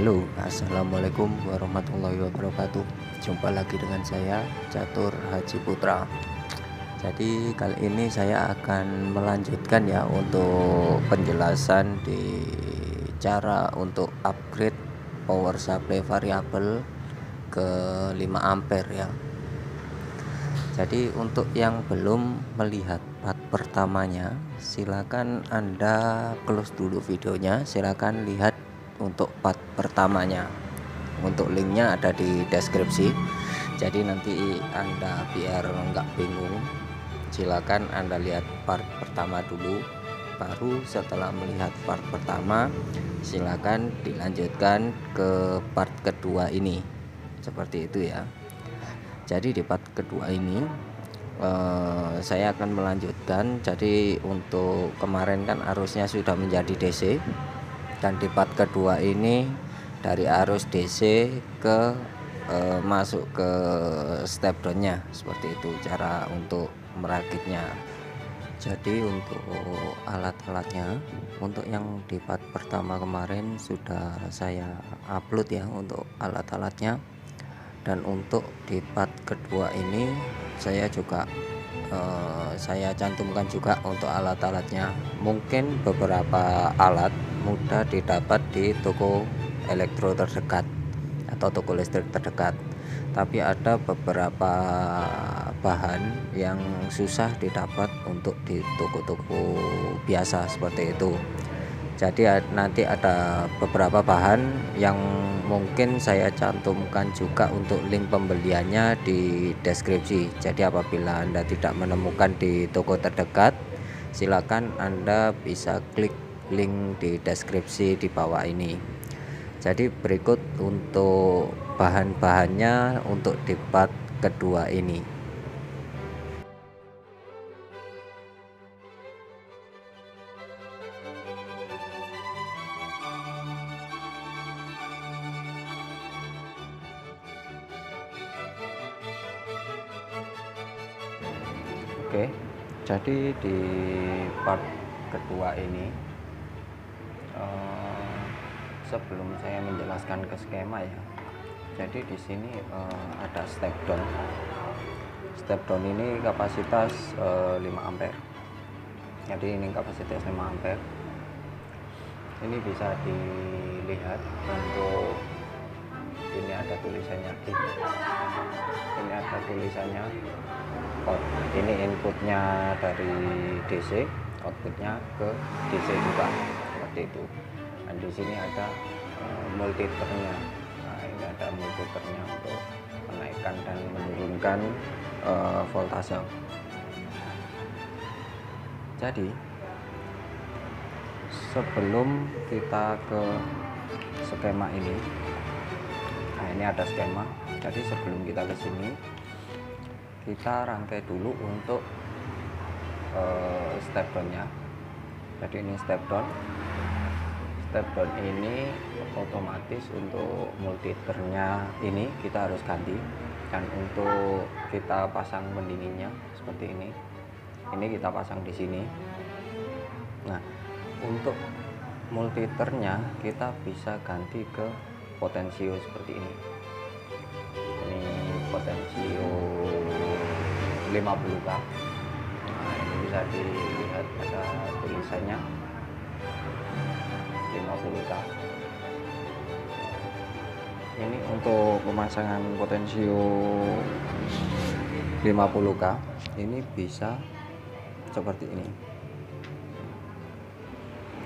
Halo, assalamualaikum warahmatullahi wabarakatuh. Jumpa lagi dengan saya, Catur Haji Putra. Jadi kali ini saya akan melanjutkan ya untuk penjelasan di cara untuk upgrade power supply variabel ke 5 ampere ya. Jadi untuk yang belum melihat part pertamanya, silakan Anda close dulu videonya, silakan lihat untuk part pertamanya. Untuk linknya ada di deskripsi. Jadi nanti Anda biar nggak bingung, silakan Anda lihat part pertama dulu. Baru setelah melihat part pertama, silakan dilanjutkan ke part kedua ini. Seperti itu ya. Jadi di part kedua ini saya akan melanjutkan. Jadi untuk kemarin kan arusnya sudah menjadi DC, dan di part kedua ini dari arus DC ke masuk ke step downnya. Seperti itu cara untuk merakitnya. Jadi untuk alat-alatnya, untuk yang di part pertama kemarin sudah saya upload ya untuk alat-alatnya. Dan untuk di part kedua ini saya juga saya cantumkan juga untuk alat-alatnya. Mungkin beberapa alat mudah didapat di toko elektro terdekat atau toko listrik terdekat, tapi ada beberapa bahan yang susah didapat untuk di toko-toko biasa seperti itu. Jadi nanti ada beberapa bahan yang mungkin saya cantumkan juga untuk link pembeliannya di deskripsi. Jadi apabila Anda tidak menemukan di toko terdekat, silakan Anda bisa klik link di deskripsi di bawah ini. Jadi berikut untuk bahan-bahannya untuk di part kedua ini. Oke, jadi di part kedua ini sebelum saya menjelaskan ke skema ya, jadi di sini ada step down. Step down ini kapasitas 5 ampere. Jadi ini kapasitas 5 ampere. Ini bisa dilihat untuk ini ada tulisannya gini. Ini ada tulisannya out. Ini inputnya dari DC, outputnya ke DC juga seperti itu. Dan di sini ada multiternya. Nah, ini ada multiternya untuk menaikkan dan menurunkan voltase. Jadi sebelum kita ke skema ini, nah ini ada skema. Jadi sebelum kita ke sini, kita rangkai dulu untuk step downnya. Jadi ini step down. Step down ini otomatis untuk multiternya ini kita harus ganti, dan untuk kita pasang pendinginnya seperti ini kita pasang di sini. Nah, untuk multiternya kita bisa ganti ke potensio seperti ini. Ini potensio 50K. Nah, ini bisa dilihat ada tulisannya 50K. Ini untuk pemasangan potensio 50K ini bisa seperti ini.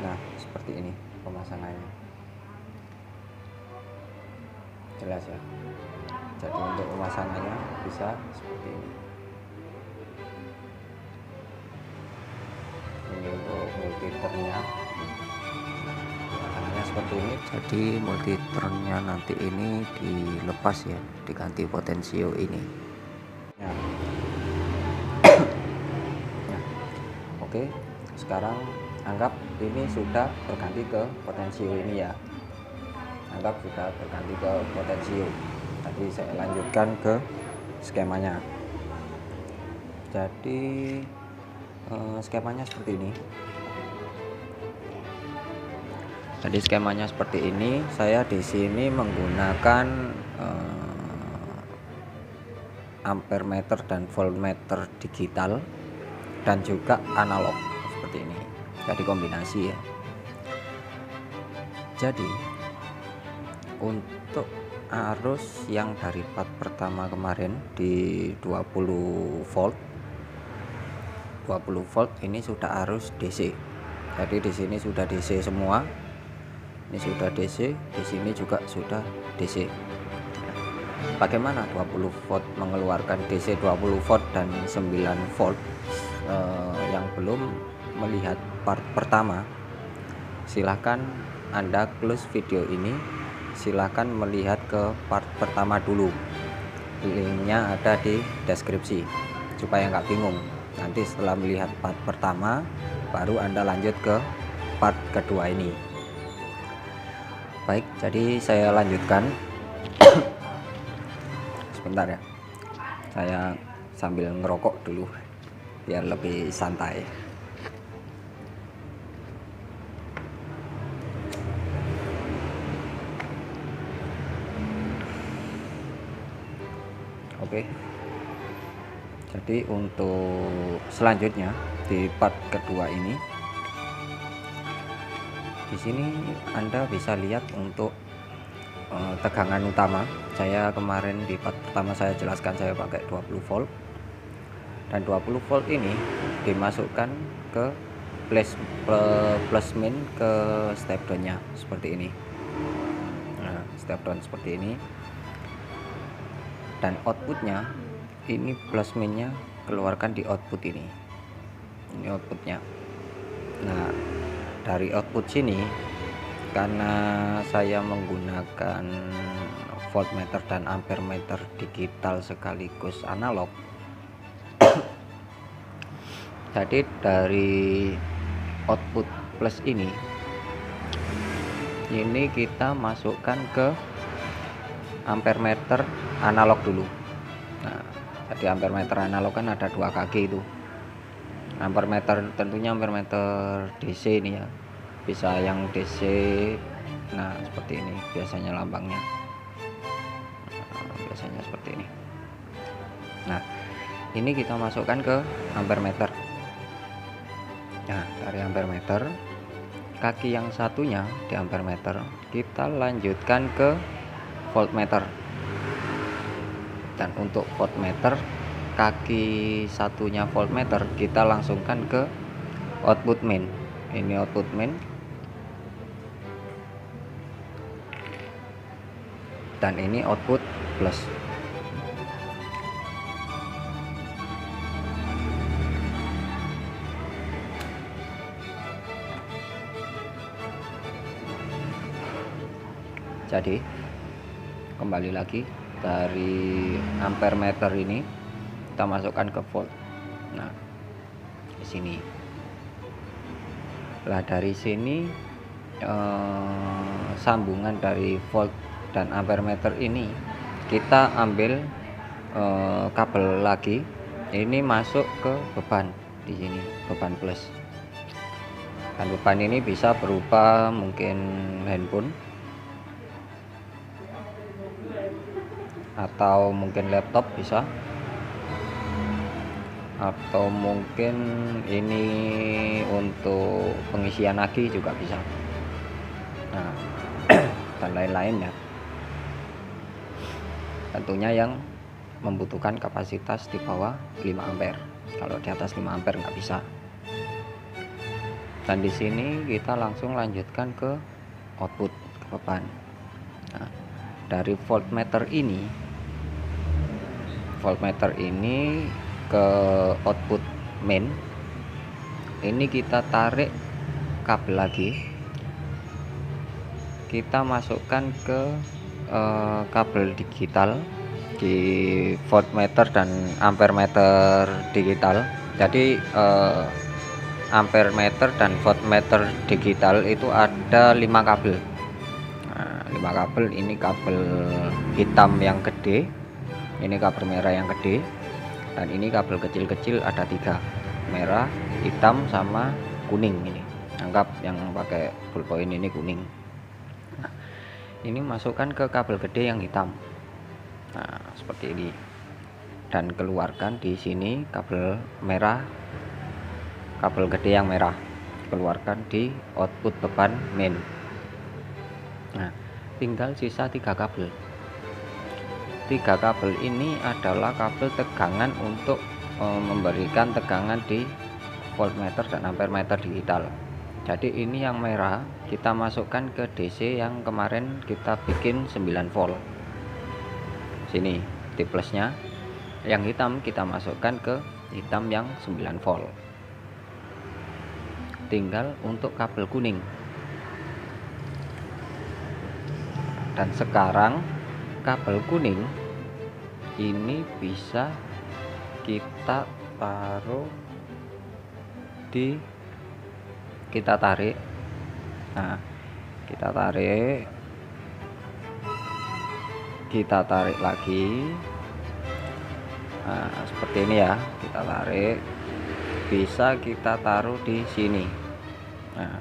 Nah, seperti ini pemasangannya. Jelas ya. Jadi untuk pemasangannya bisa seperti ini. Ini untuk multiternya. Pemasangannya seperti ini. Jadi multiternya nanti ini dilepas ya, diganti potensio ini. Ya. Nah, oke. Sekarang anggap ini sudah berganti ke potensio ini ya. Anggap sudah berganti ke potensio. Tadi saya lanjutkan ke skemanya. Jadi skemanya seperti ini. Jadi skemanya seperti ini. Saya di sini menggunakan ampere meter dan voltmeter digital dan juga analog seperti ini. Jadi kombinasi ya. Jadi untuk arus yang dari part pertama kemarin di 20 volt ini sudah arus DC. Jadi di sini sudah DC semua. Ini sudah DC, di sini juga sudah DC. Bagaimana 20 volt mengeluarkan DC 20 volt dan 9 volt? Yang belum melihat part pertama, silahkan Anda close video ini, silahkan melihat ke part pertama dulu. Linknya ada di deskripsi supaya nggak bingung. Nanti setelah melihat part pertama baru Anda lanjut ke part kedua ini. Baik, jadi saya lanjutkan. Sebentar ya, saya sambil ngerokok dulu biar lebih santai. Oke, jadi untuk selanjutnya di part kedua ini, di sini Anda bisa lihat untuk tegangan utama. Saya kemarin di part pertama saya jelaskan saya pakai 20 volt, dan 20 volt ini dimasukkan ke plus min ke step down-nya seperti ini. Nah, step down seperti ini, dan outputnya ini plus minnya keluarkan di output ini outputnya. Nah, dari output sini, karena saya menggunakan voltmeter dan ampere meter digital sekaligus analog, jadi dari output plus ini kita masukkan ke ampere meter analog dulu. Nah, jadi ampere meter analog kan ada 2 kaki itu. Ampere meter tentunya ampere meter DC ini ya, bisa yang DC. Nah, seperti ini biasanya lambangnya. Biasanya seperti ini. Nah, ini kita masukkan ke ampere meter. Nah, dari ampere meter, kaki yang satunya di ampere meter kita lanjutkan ke voltmeter. Dan untuk voltmeter, kaki satunya voltmeter kita langsungkan ke output main. Ini output main, dan ini output plus. Jadi kembali lagi, dari ampere meter ini kita masukkan ke volt. Nah, di sini. Lah dari sini sambungan dari volt dan ampere meter ini kita ambil kabel lagi. Ini masuk ke beban di sini, beban plus. Dan beban ini bisa berupa mungkin handphone atau mungkin laptop bisa, atau mungkin ini untuk pengisian aki juga bisa. Nah, dan lain-lain ya, tentunya yang membutuhkan kapasitas di bawah 5 ampere. Kalau di atas 5 ampere nggak bisa. Dan di sini kita langsung lanjutkan ke output, ke beban. Nah, dari voltmeter ini ke output main ini kita tarik kabel lagi, kita masukkan ke kabel digital di voltmeter dan ampere meter digital. Jadi ampere meter dan voltmeter digital itu ada 5 kabel. Nah, 5 kabel, ini kabel hitam yang gede, ini kabel merah yang gede, dan ini kabel kecil-kecil ada 3, merah, hitam, sama kuning ini. anggap yang pakai ballpoint ini kuning. Nah, ini masukkan ke kabel gede yang hitam. Nah, seperti ini. Dan keluarkan di sini kabel merah, kabel gede yang merah. Keluarkan di output beban main. Nah, tinggal sisa 3 kabel. 3 kabel ini adalah kabel tegangan untuk memberikan tegangan di voltmeter dan ampermeter digital. Jadi ini yang merah kita masukkan ke DC yang kemarin kita bikin 9 volt. Sini di plusnya. Yang hitam kita masukkan ke hitam yang 9 volt. Tinggal untuk kabel kuning. Dan sekarang kabel kuning ini bisa kita taruh kita tarik. Nah, kita tarik lagi. Nah, seperti ini ya, kita tarik, bisa kita taruh di sini. Nah,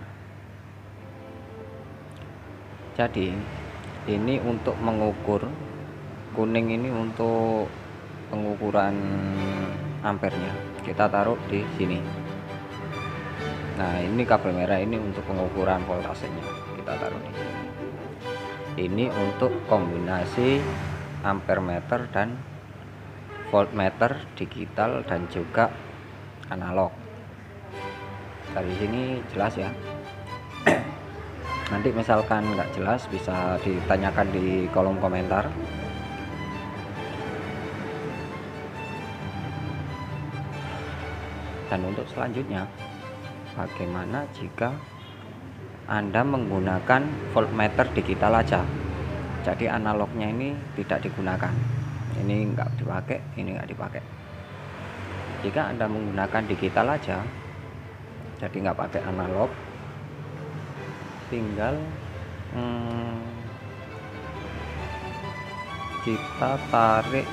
jadi ini untuk mengukur, kuning ini untuk pengukuran ampernya, kita taruh di sini. Nah, ini kabel merah ini untuk pengukuran voltasenya, kita taruh di sini. Ini untuk kombinasi ampermeter dan voltmeter digital dan juga analog. Dari sini jelas ya. Nanti misalkan nggak jelas bisa ditanyakan di kolom komentar. Dan untuk selanjutnya, bagaimana jika Anda menggunakan voltmeter digital aja, jadi analognya ini tidak digunakan, ini nggak dipakai, ini nggak dipakai. Jika Anda menggunakan digital aja, jadi nggak pakai analog, tinggal kita tarik.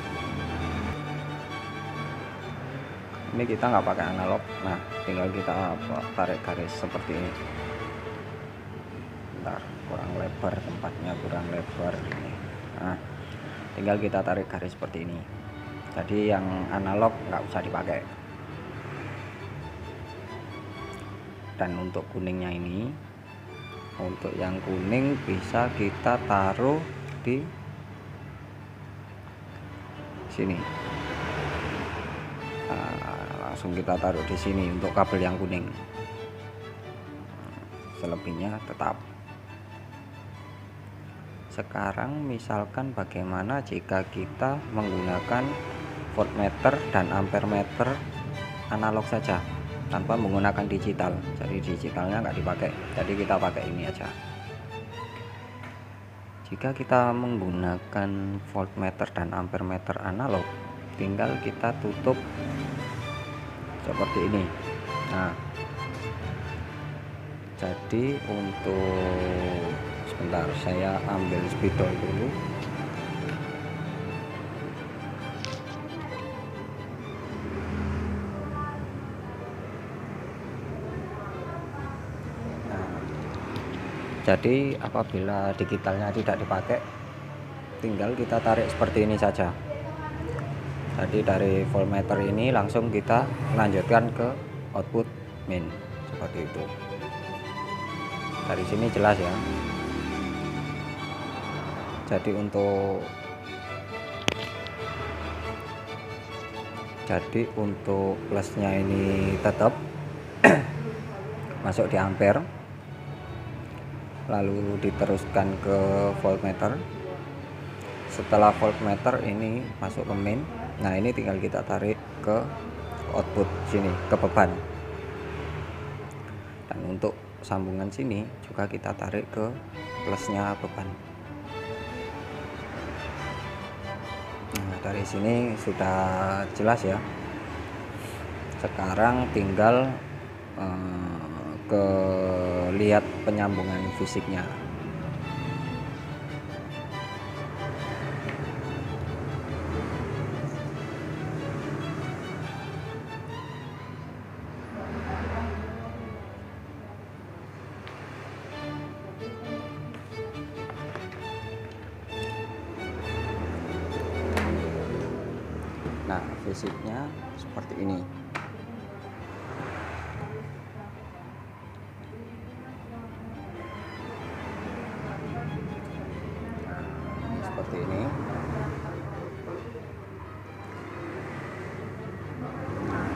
Ini kita nggak pakai analog. Nah, tinggal kita tarik garis seperti ini. Bentar, kurang lebar tempatnya, kurang lebar ini. Nah, tinggal kita tarik garis seperti ini. Jadi yang analog nggak usah dipakai. Dan untuk kuningnya ini, untuk yang kuning bisa kita taruh di sini. Langsung kita taruh di sini untuk kabel yang kuning. Selebihnya tetap. Sekarang misalkan bagaimana jika kita menggunakan voltmeter dan ampermeter analog saja tanpa menggunakan digital. Jadi digitalnya nggak dipakai, jadi kita pakai ini aja. Jika kita menggunakan voltmeter dan ampermeter analog, tinggal kita tutup seperti ini. Nah, jadi untuk sebentar, saya ambil spidol dulu. Nah, jadi apabila digitalnya tidak dipakai, tinggal kita tarik seperti ini saja. Jadi dari voltmeter ini langsung kita lanjutkan ke output main seperti itu. Dari sini jelas ya. Jadi untuk plusnya ini tetap masuk di ampere, lalu diteruskan ke voltmeter. Setelah voltmeter ini masuk ke main. Nah, ini tinggal kita tarik ke output sini, ke beban. Dan untuk sambungan sini juga kita tarik ke plusnya beban. Nah, dari sini sudah jelas ya. Sekarang tinggal ke lihat penyambungan fisiknya. Nah, fisiknya seperti ini. Seperti ini.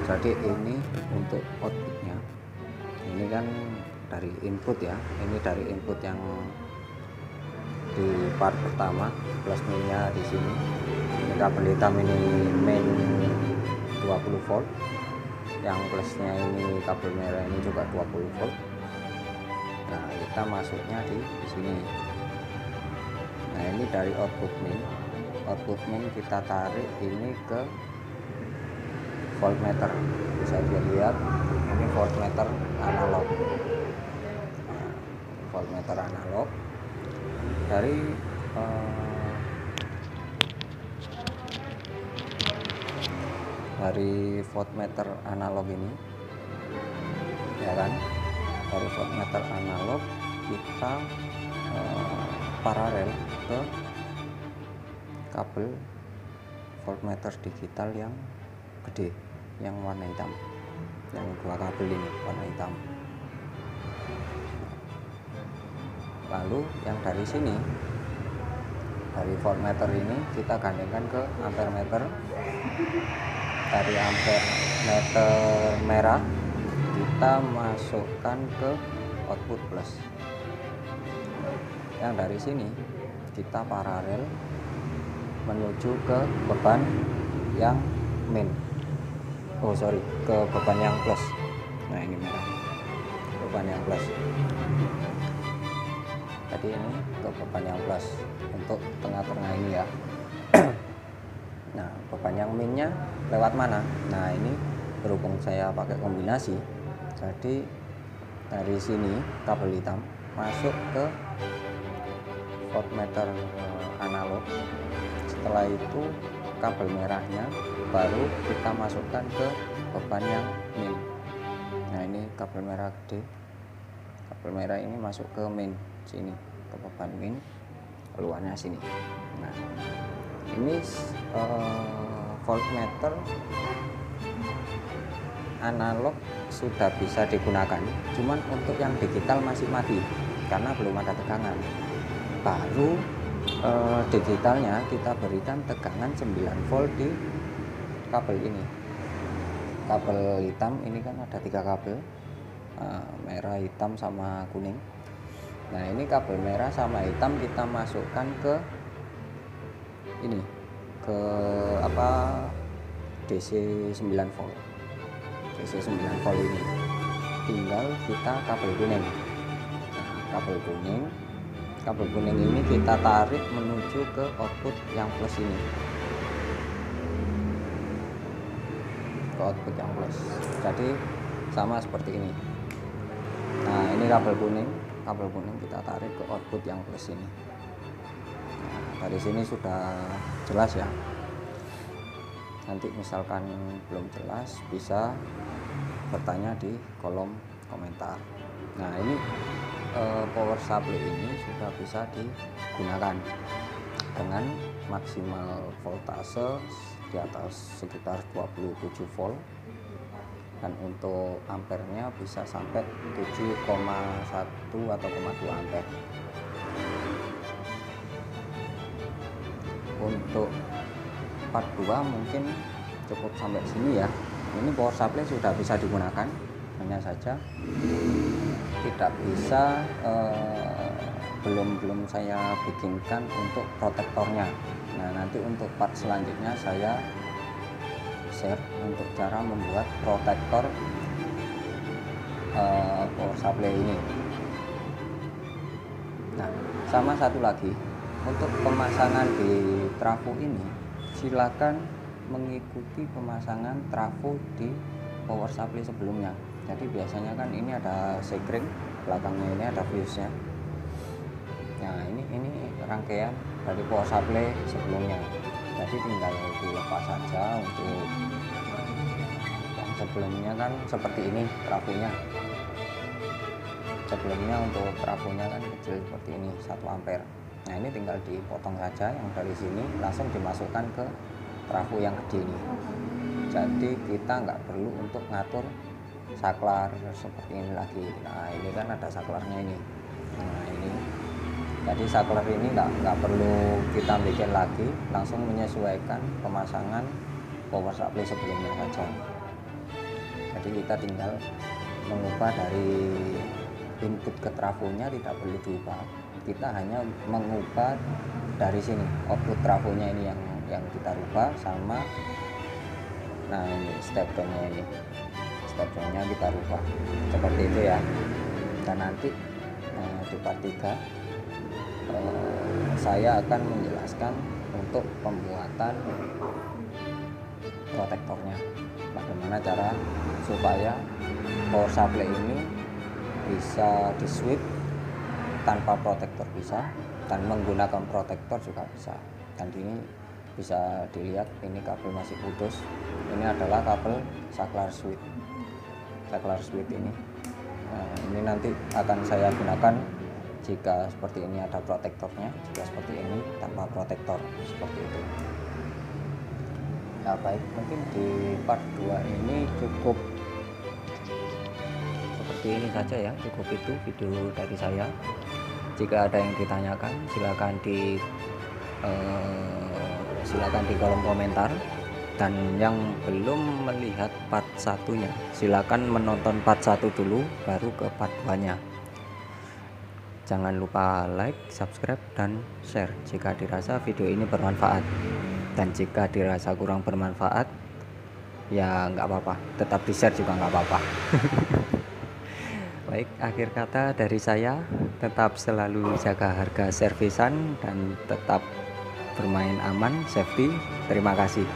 Jadi ini untuk outputnya. Ini kan dari input ya. Ini dari input yang di part pertama, plus minnya di sini. Ini kabel hitam ini main 20 volt. Yang plusnya ini kabel merah ini juga 20 volt. Nah, kita masuknya di sini. Nah, ini dari output min. Output min kita tarik ini ke voltmeter. Bisa dilihat ini voltmeter analog. Nah, voltmeter analog dari voltmeter analog ini, ya kan, dari voltmeter analog kita paralel ke kabel voltmeter digital yang gede, yang warna hitam, yang dua kabel ini warna hitam. Lalu yang dari sini, dari voltmeter ini kita gandengkan ke ampermeter. Dari ampermeter merah kita masukkan ke output plus. Yang dari sini kita paralel menuju ke beban yang min. Ke beban yang plus. Nah, ini merah, beban yang plus. Jadi ini ke beban yang plus untuk tengah-tengah ini ya. Nah, beban yang minnya lewat mana? Nah, ini berhubung saya pakai kombinasi, jadi dari sini kabel hitam masuk ke voltmeter analog. Setelah itu kabel merahnya baru kita masukkan ke beban yang min. Nah, ini kabel merah gede, kabel merah ini masuk ke min sini, ke beban min, keluarnya sini. Nah, ini voltmeter analog sudah bisa digunakan, cuman untuk yang digital masih mati karena belum ada tegangan. Baru digitalnya kita berikan tegangan 9 volt di kabel ini. Kabel hitam ini kan ada 3 kabel, merah, hitam, sama kuning. Nah, ini kabel merah sama hitam kita masukkan ke ini, ke DC 9 volt. DC 9 volt ini tinggal kita kabel kuning. Nah, kabel kuning ini kita tarik menuju ke output yang plus ini, ke output yang plus. Jadi sama seperti ini. Nah, ini kabel kuning kita tarik ke output yang plus ini. Nah, dari sini sudah jelas ya. Nanti misalkan belum jelas bisa bertanya di kolom komentar. Nah, ini power supply ini sudah bisa digunakan dengan maksimal voltase di atas sekitar 27 volt, dan untuk ampernya bisa sampai 7,1 atau 2 ampere. Untuk part 2 mungkin cukup sampai sini ya. Ini power supply sudah bisa digunakan, hanya saja tidak bisa, belum saya bikinkan untuk protektornya. Nah, nanti untuk part selanjutnya saya share untuk cara membuat protektor power supply ini. Nah, sama satu lagi, untuk pemasangan di trafo ini silakan mengikuti pemasangan trafo di power supply sebelumnya. Jadi biasanya kan ini ada sekring, belakangnya ini ada fuse-nya. Nah, ini rangkaian dari power supply sebelumnya. Jadi tinggal dilepas saja. Untuk yang sebelumnya kan seperti ini trafonya. Sebelumnya untuk trafonya kan kecil seperti ini, 1 ampere. Nah, ini tinggal dipotong saja yang dari sini, langsung dimasukkan ke trafo yang gede ini. Jadi kita nggak perlu untuk ngatur saklar seperti ini lagi. Nah ini kan ada saklarnya ini. Nah ini, jadi saklar ini nggak perlu kita bikin lagi, langsung menyesuaikan pemasangan power supply sebelumnya saja. Jadi kita tinggal mengubah dari input ke trafonya, tidak perlu diubah, kita hanya mengubah dari sini output trafonya ini yang kita rubah, sama nah ini step downnya, ini step downnya kita rubah seperti itu ya. Dan nanti di part 3 saya akan menjelaskan untuk pembuatan protektornya, bagaimana cara supaya power supply ini bisa di sweep tanpa protektor bisa, dan menggunakan protektor juga bisa. Dan ini bisa dilihat ini kabel masih putus, ini adalah kabel saklar switch ini. Nah, ini nanti akan saya gunakan jika seperti ini ada protektornya, jika seperti ini tanpa protektor, seperti itu. Ya baik, mungkin di part 2 ini cukup seperti ini saja ya, cukup itu video dari saya. Jika ada yang ditanyakan silakan di kolom komentar, dan yang belum melihat part 1-nya silakan menonton part 1 dulu baru ke part 2-nya. Jangan lupa like, subscribe, dan share jika dirasa video ini bermanfaat. Dan jika dirasa kurang bermanfaat, ya nggak apa-apa, tetap di share juga nggak apa-apa. Baik, akhir kata dari saya, tetap selalu jaga harga servisan dan tetap bermain aman, safety. Terima kasih.